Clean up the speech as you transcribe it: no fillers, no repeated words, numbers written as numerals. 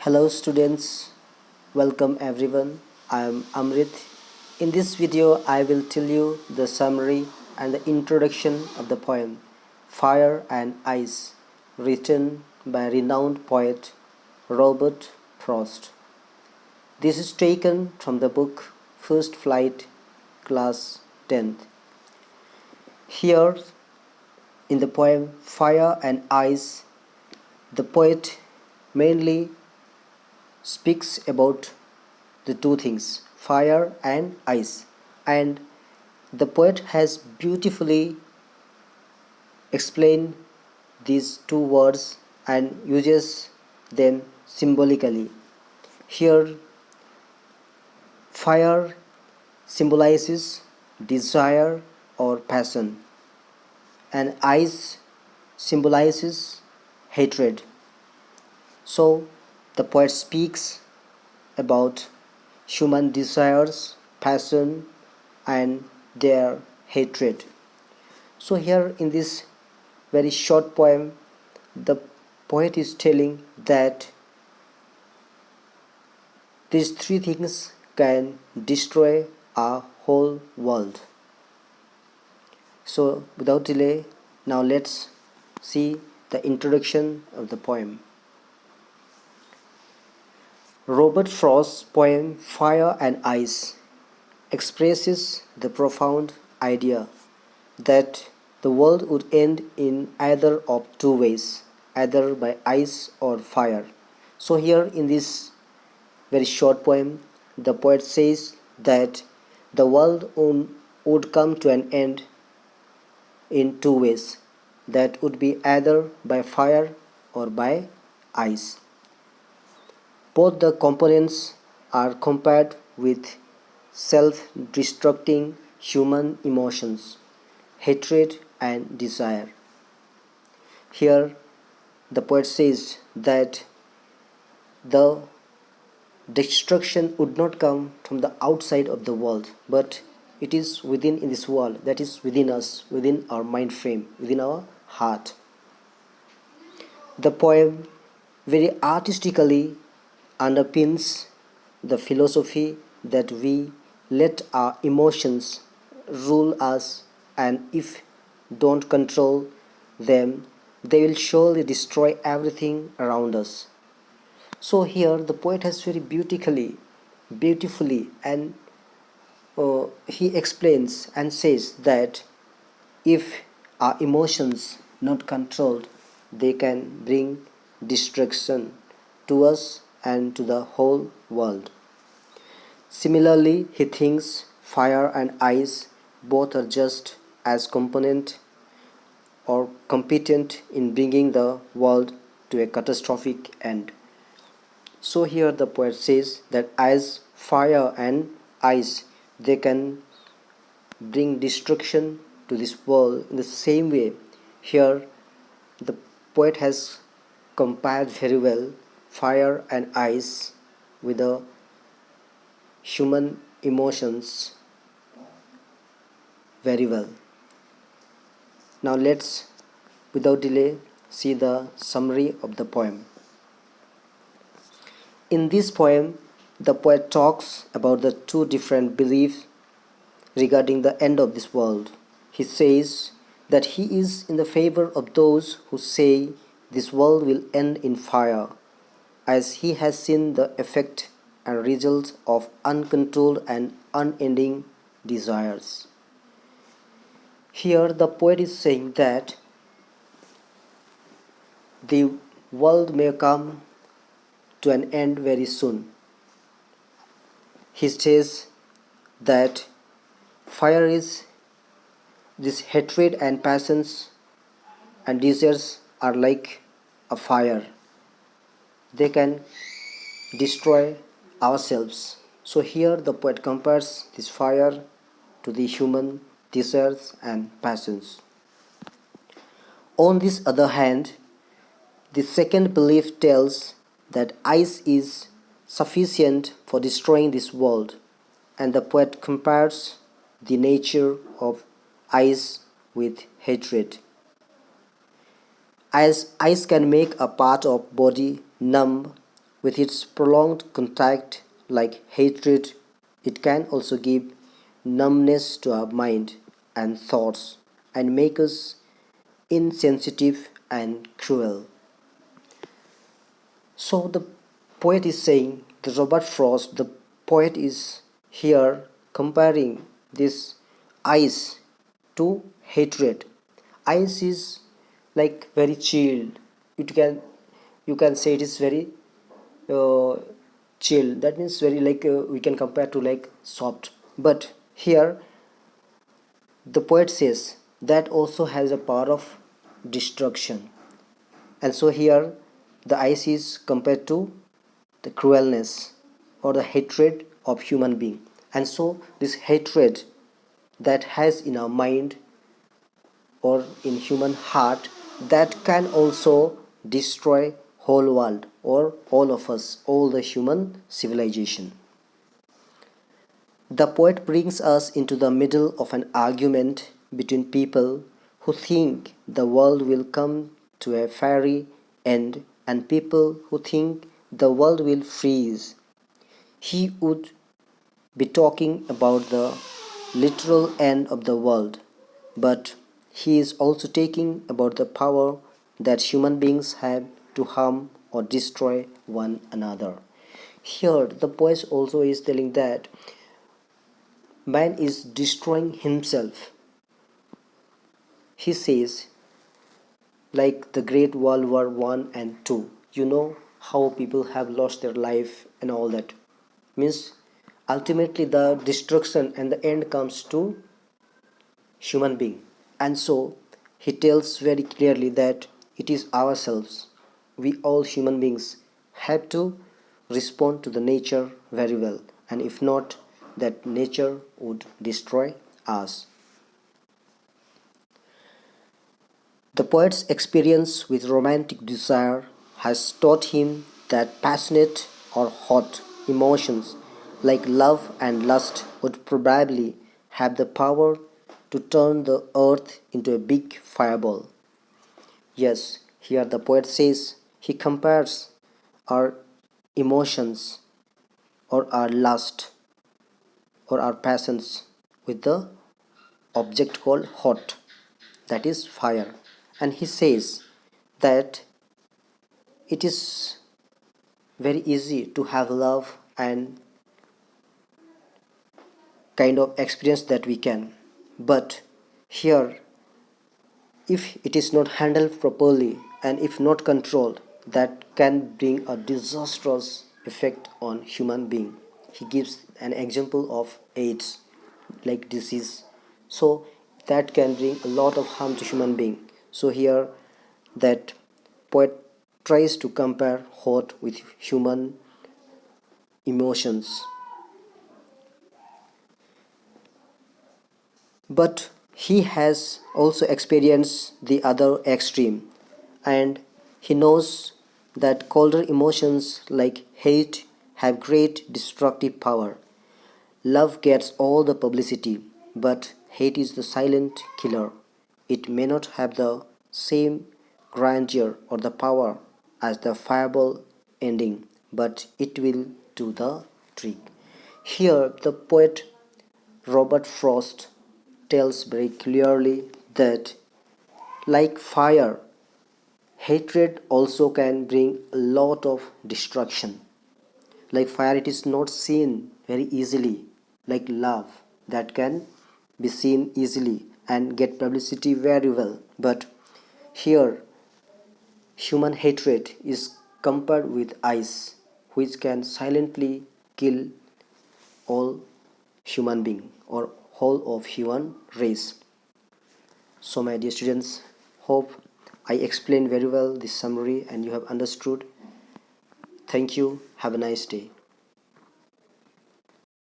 Hello students, welcome everyone. I am Amrit. In this video, I will tell you the summary and the introduction of the poem Fire and Ice, written by renowned poet Robert Frost. This is taken from the book First Flight, Class 10th. Here, in the poem Fire and Ice, the poet mainly speaks about the two things, fire and ice, and the poet has beautifully explained these two words and uses them symbolically. Here, fire symbolizes desire or passion, and ice symbolizes hatred. So, the poet speaks about human desires, passion, and their hatred. So, here in this very short poem, the poet is telling that these three things can destroy our whole world. So, without delay, now let's see the introduction of the poem. Robert Frost's poem Fire and Ice expresses the profound idea that the world would end in either of two ways, either by ice or fire. So, here in this very short poem, the poet says that the world would come to an end in two ways, that would be either by fire or by ice. Both the components are compared with self destructing human emotions, hatred and desire. Here, the poet says that the destruction would not come from the outside of the world, but it is within in this world, that is within us, within our mind frame, within our heart. The poem very artistically underpins the philosophy that we let our emotions rule us, and if don't control them, they will surely destroy everything around us. So here the poet has very beautifully, and he explains and says that if our emotions not controlled, they can bring destruction to us and to the whole world. Similarly, he thinks fire and ice both are just as component or competent in bringing the world to a catastrophic end. So here the poet says that as fire and ice, they can bring destruction to this world. In the same way, here the poet has compared very well fire and ice with the human emotions very well. Now let's, without delay, see the summary of the poem. In this poem, the poet talks about the two different beliefs regarding the end of this world. He says that he is in the favor of those who say this world will end in fire, as he has seen the effect and result of uncontrolled and unending desires. Here, the poet is saying that the world may come to an end very soon. He says that fire is this hatred and passions and desires are like a fire. They can destroy ourselves. So here the poet compares this fire to the human desires and passions. On this other hand, the second belief tells that ice is sufficient for destroying this world, and the poet compares the nature of ice with hatred. As ice can make a part of body numb With its prolonged contact, like hatred, it can also give numbness to our mind and thoughts and make us insensitive and cruel. So the poet is saying, the Robert Frost, the poet is here comparing this ice to hatred. Ice is like very chilled. It can you can say it is very uh, chill. That means very like we can compare to like soft. But here the poet says that also has a power of destruction. And so here the ice is compared to the cruelness or the hatred of human being. And so this hatred that has in our mind or in human heart, that can also destroy whole world or all of us, all the human civilization. The poet brings us into the middle of an argument between people who think the world will come to a fairy end and people who think the world will freeze. He would be talking about the literal end of the world, but he is also talking about the power that human beings have to harm or destroy one another. Here, the poet also is telling that man is destroying himself. He says, like the Great World War One and Two. You know how people have lost their life and all that. Means ultimately the destruction and the end comes to human being. And so he tells very clearly that it is ourselves, we all human beings have to respond to the nature very well, and if not, that nature would destroy us. The poet's experience with romantic desire has taught him that passionate or hot emotions like love and lust would probably have the power to turn the earth into a big fireball. Yes, here the poet says he compares our emotions or our lust or our passions with the object called hot, that is fire. And he says that it is very easy to have love and kind of experience that we can, but here if it is not handled properly and if not controlled, that can bring a disastrous effect on human being. He gives an example of AIDS like disease, so that can bring a lot of harm to human being. So here that poet tries to compare hot with human emotions, but he has also experienced the other extreme, and he knows that colder emotions like hate have great destructive power. Love gets all the publicity, but hate is the silent killer. It may not have the same grandeur or the power as the fireball ending, but it will do the trick. Here, the poet Robert Frost tells very clearly that, like fire, hatred also can bring a lot of destruction. Like fire, it is not seen very easily, like love, that can be seen easily and get publicity very well. But here, human hatred is compared with ice, which can silently kill all human being or whole of human race. So my dear students, hope I explained very well this summary and you have understood. Thank you. Have a nice day.